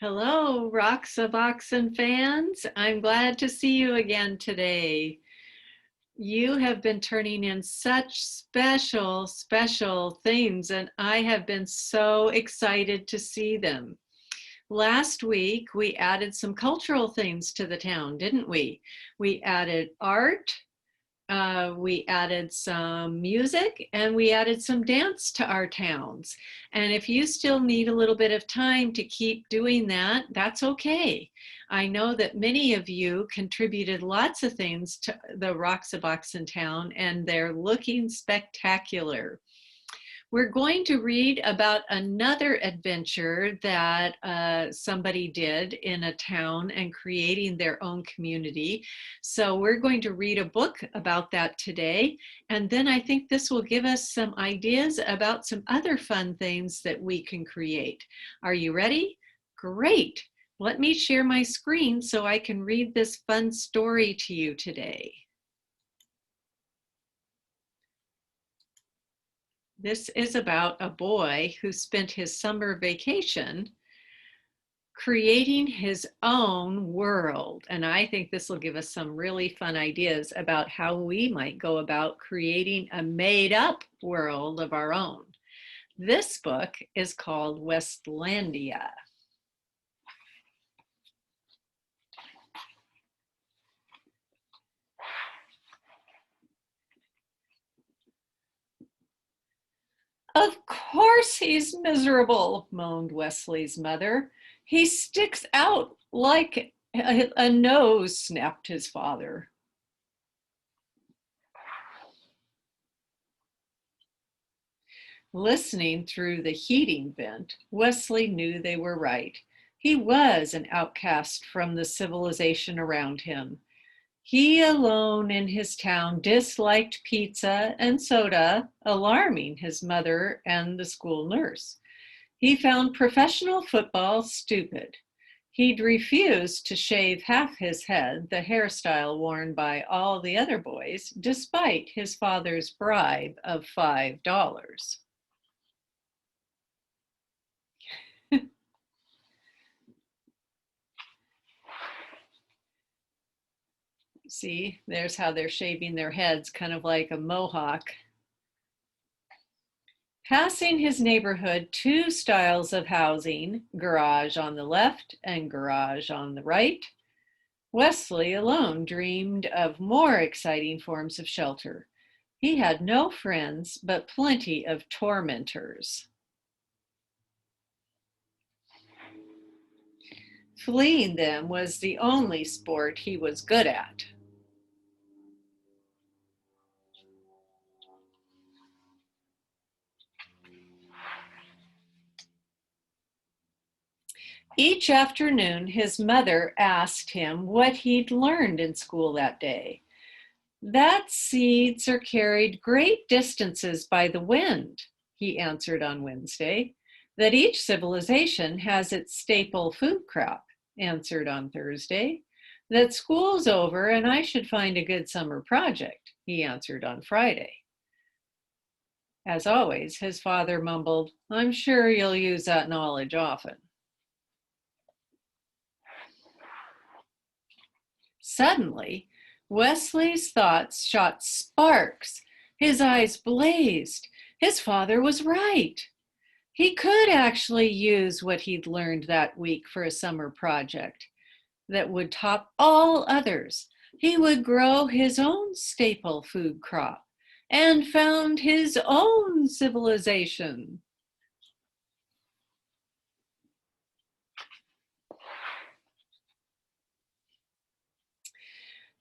Hello, Rocks of Oxen fans. I'm glad to see you again today. You have been turning in such special themes, and I have been so excited to see them. Last week, we added some cultural things to the town, didn't we? We added art, we added some music, and we added some dance to our towns. And if you still need a little bit of time to keep doing that, that's okay. I know that many of you contributed lots of things to the Rocks of Oxen Town, and they're looking spectacular. We're going to read about another adventure that somebody did in a town and creating their own community. So we're going to read a book about that today. And then I think this will give us some ideas about some other fun things that we can create. Are you ready? Great. Let me share my screen so I can read this fun story to you today. This is about a boy who spent his summer vacation creating his own world. And I think this will give us some really fun ideas about how we might go about creating a made-up world of our own. This book is called Weslandia. Of course he's miserable, moaned Wesley's mother. He sticks out like a nose, snapped his father. Listening through the heating vent, Wesley knew they were right. He was an outcast from the civilization around him. He alone in his town disliked pizza and soda, alarming his mother and the school nurse. He found professional football stupid. He'd refused to shave half his head, the hairstyle worn by all the other boys, despite his father's bribe of $5. See, there's how they're shaving their heads, kind of like a mohawk. Passing his neighborhood, two styles of housing, garage on the left and garage on the right, Wesley alone dreamed of more exciting forms of shelter. He had no friends, but plenty of tormentors. Fleeing them was the only sport he was good at. Each afternoon, his mother asked him what he'd learned in school that day. That seeds are carried great distances by the wind, he answered on Wednesday. That each civilization has its staple food crop, answered on Thursday. That school's over and I should find a good summer project, he answered on Friday. As always, his father mumbled, I'm sure you'll use that knowledge often. Suddenly, Wesley's thoughts shot sparks. His eyes blazed. His father was right. He could actually use what he'd learned that week for a summer project that would top all others. He would grow his own staple food crop and found his own civilization.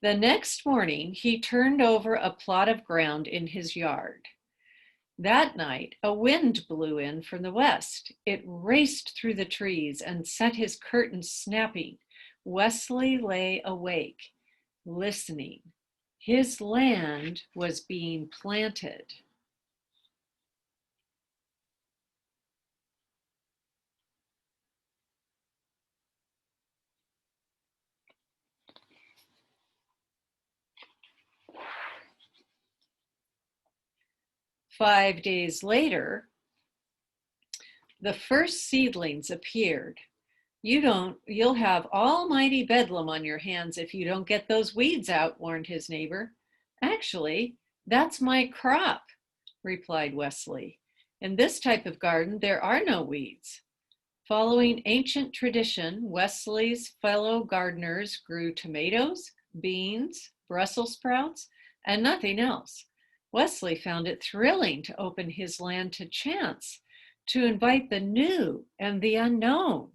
The next morning, he turned over a plot of ground in his yard. That night, a wind blew in from the west. It raced through the trees and set his curtains snapping. Wesley lay awake, listening. His land was being planted. Five days later, the first seedlings appeared. You'll have almighty bedlam on your hands if you don't get those weeds out, warned his neighbor. Actually, that's my crop, replied Wesley. In this type of garden, there are no weeds. Following ancient tradition, Wesley's fellow gardeners grew tomatoes, beans, Brussels sprouts, and nothing else. Wesley found it thrilling to open his land to chance, to invite the new and the unknown.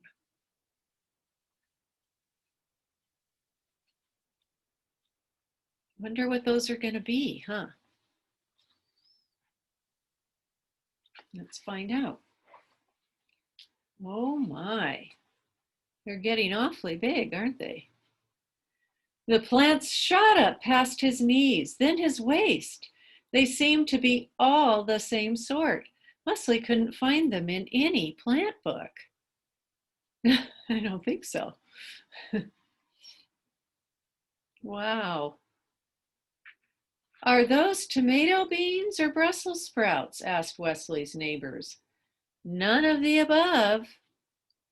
Wonder what those are going to be, huh? Let's find out. Oh my, they're getting awfully big, aren't they? The plants shot up past his knees, then his waist. They seemed to be all the same sort. Wesley couldn't find them in any plant book. I don't think so. Wow. Are those tomato beans or Brussels sprouts? Asked Wesley's neighbors. None of the above,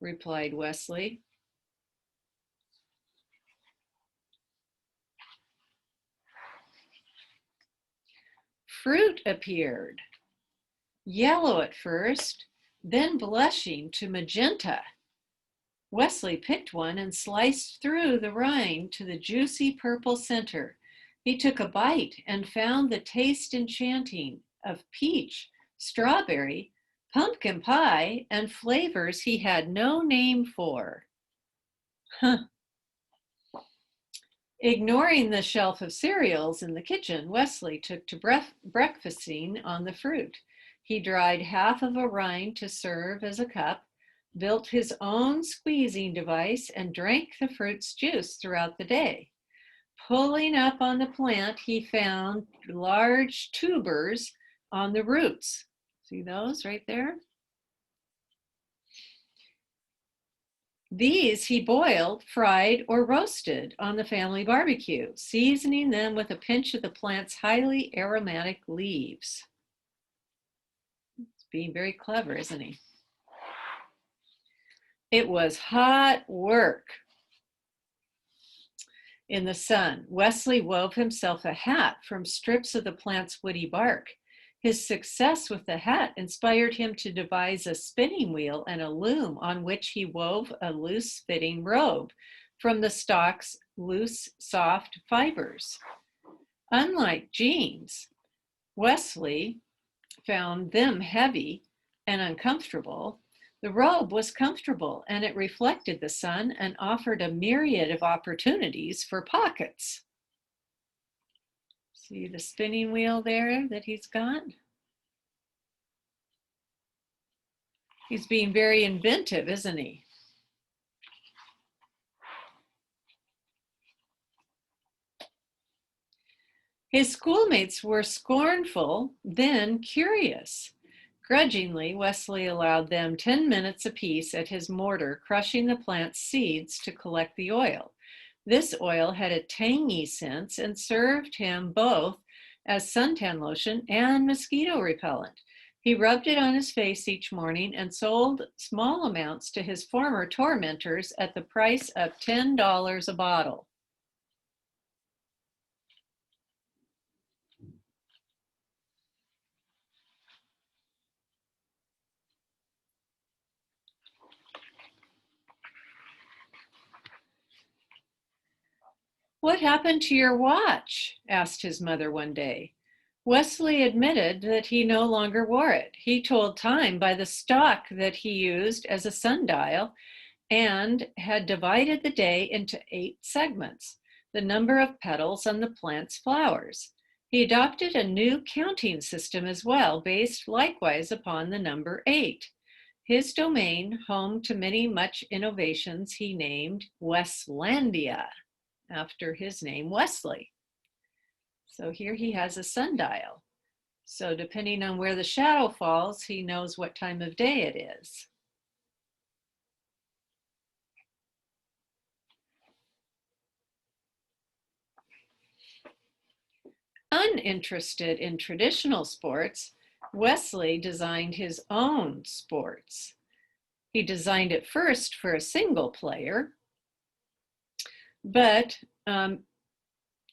replied Wesley. Fruit appeared, yellow at first, then blushing to magenta. Wesley picked one and sliced through the rind to the juicy purple center. He took a bite and found the taste enchanting of peach, strawberry, pumpkin pie, and flavors he had no name for. Ignoring the shelf of cereals in the kitchen, Wesley took to breakfasting on the fruit. He dried half of a rind to serve as a cup, built his own squeezing device, and drank the fruit's juice throughout the day. Pulling up on the plant, he found large tubers on the roots. See those right there? These he boiled, fried, or roasted on the family barbecue, seasoning them with a pinch of the plant's highly aromatic leaves. He's being very clever, isn't he? It was hot work. In the sun, Wesley wove himself a hat from strips of the plant's woody bark. His success with the hat inspired him to devise a spinning wheel and a loom on which he wove a loose-fitting robe from the stalk's loose, soft fibers. Unlike jeans, Wesley found them heavy and uncomfortable. The robe was comfortable and it reflected the sun and offered a myriad of opportunities for pockets. See the spinning wheel there that he's got? He's being very inventive, isn't he? His schoolmates were scornful, then curious. Grudgingly, Wesley allowed them 10 minutes apiece at his mortar, crushing the plant's seeds to collect the oil. This oil had a tangy scent and served him both as suntan lotion and mosquito repellent. He rubbed it on his face each morning and sold small amounts to his former tormentors at the price of $10 a bottle. What happened to your watch? Asked his mother one day. Wesley admitted that he no longer wore it. He told time by the stalk that he used as a sundial and had divided the day into 8 segments, the number of petals on the plant's flowers. He adopted a new counting system as well, based likewise upon the number 8. His domain, home to many much innovations, he named Weslandia, after his name, Wesley. So here he has a sundial. So depending on where the shadow falls, he knows what time of day it is. Uninterested in traditional sports, Wesley designed his own sports. He designed it first for a single player, but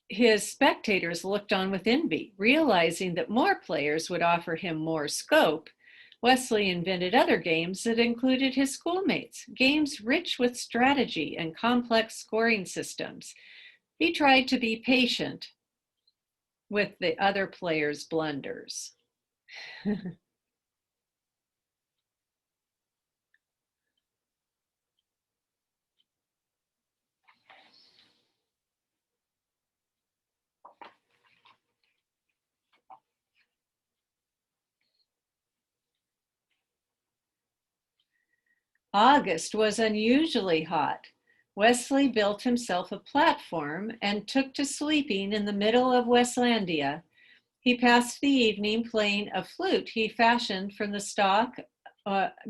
his spectators looked on with envy. Realizing that more players would offer him more scope, Wesley invented other games that included his schoolmates, games rich with strategy and complex scoring systems. He tried to be patient with the other players' blunders. August was unusually hot. Wesley built himself a platform and took to sleeping in the middle of Weslandia. He passed the evening playing a flute he fashioned from the stalk,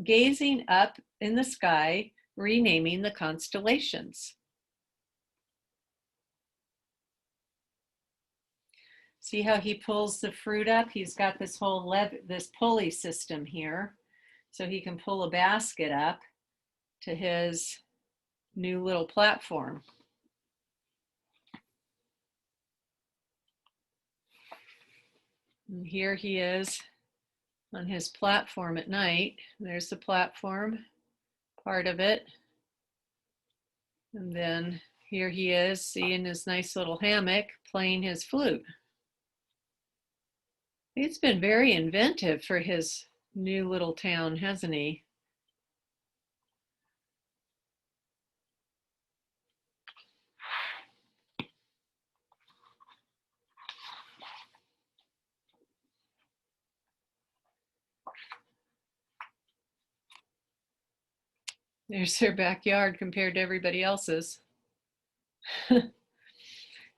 gazing up in the sky, renaming the constellations. See how he pulls the fruit up? He's got this whole this pulley system here, so he can pull a basket up to his new little platform. And here he is on his platform at night. There's the platform, part of it. And then here he is, seeing his nice little hammock, playing his flute. He's been very inventive for his new little town, hasn't he? There's their backyard compared to everybody else's.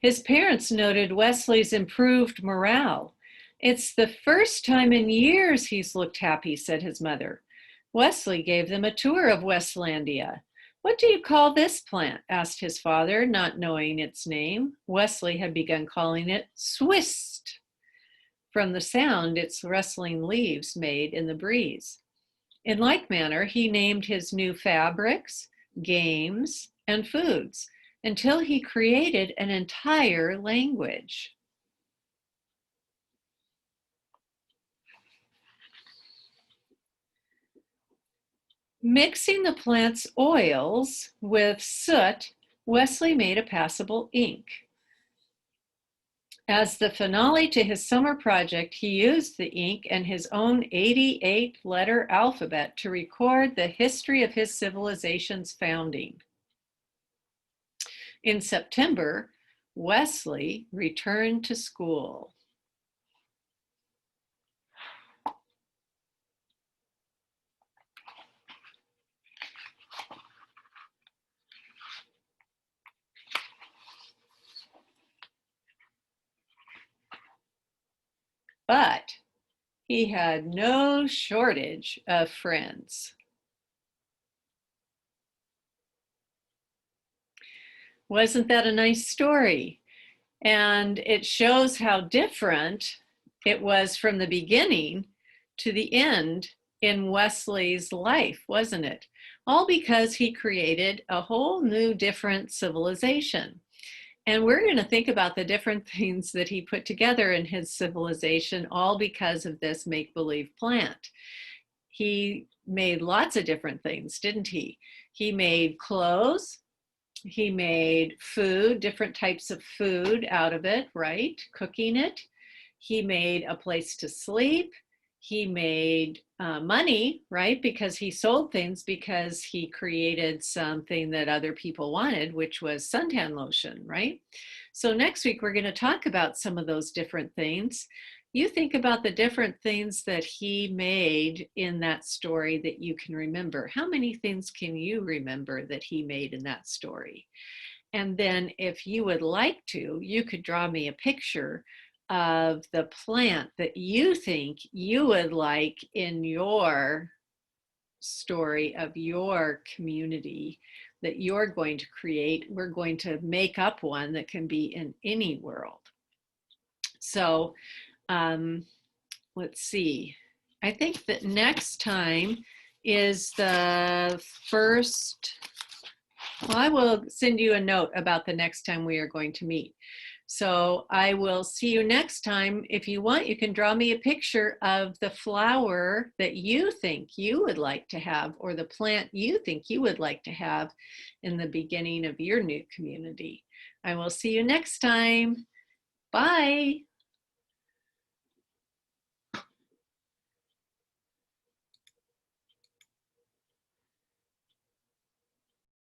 His parents noted Wesley's improved morale. "It's the first time in years he's looked happy," said his mother. Wesley gave them a tour of Weslandia. "What do you call this plant?" asked his father, not knowing its name. Wesley had begun calling it swist, from the sound its rustling leaves made in the breeze. In like manner, he named his new fabrics, games, and foods until he created an entire language. Mixing the plant's oils with soot, Wesley made a passable ink. As the finale to his summer project, he used the ink and his own 88-letter alphabet to record the history of his civilization's founding. In September, Wesley returned to school. But he had no shortage of friends. Wasn't that a nice story? And it shows how different it was from the beginning to the end in Wesley's life, wasn't it? All because he created a whole new different civilization. And we're going to think about the different things that he put together in his civilization, all because of this make-believe plant. He made lots of different things, didn't he? He made clothes. He made food, different types of food out of it, right? Cooking it. He made a place to sleep. He made money, right? Because he sold things because he created something that other people wanted, which was suntan lotion, right? So next week, we're going to talk about some of those different things. You think about the different things that he made in that story that you can remember. How many things can you remember that he made in that story? And then if you would like to, you could draw me a picture of the plant that you think you would like in your story of your community that you're going to create. We're going to make up one that can be in any world. So let's see. I think that next time is the first. Well, I will send you a note about the next time we are going to meet. So I will see you next time. If you want, you can draw me a picture of the flower that you think you would like to have, or the plant you think you would like to have in the beginning of your new community. I will see you next time. Bye.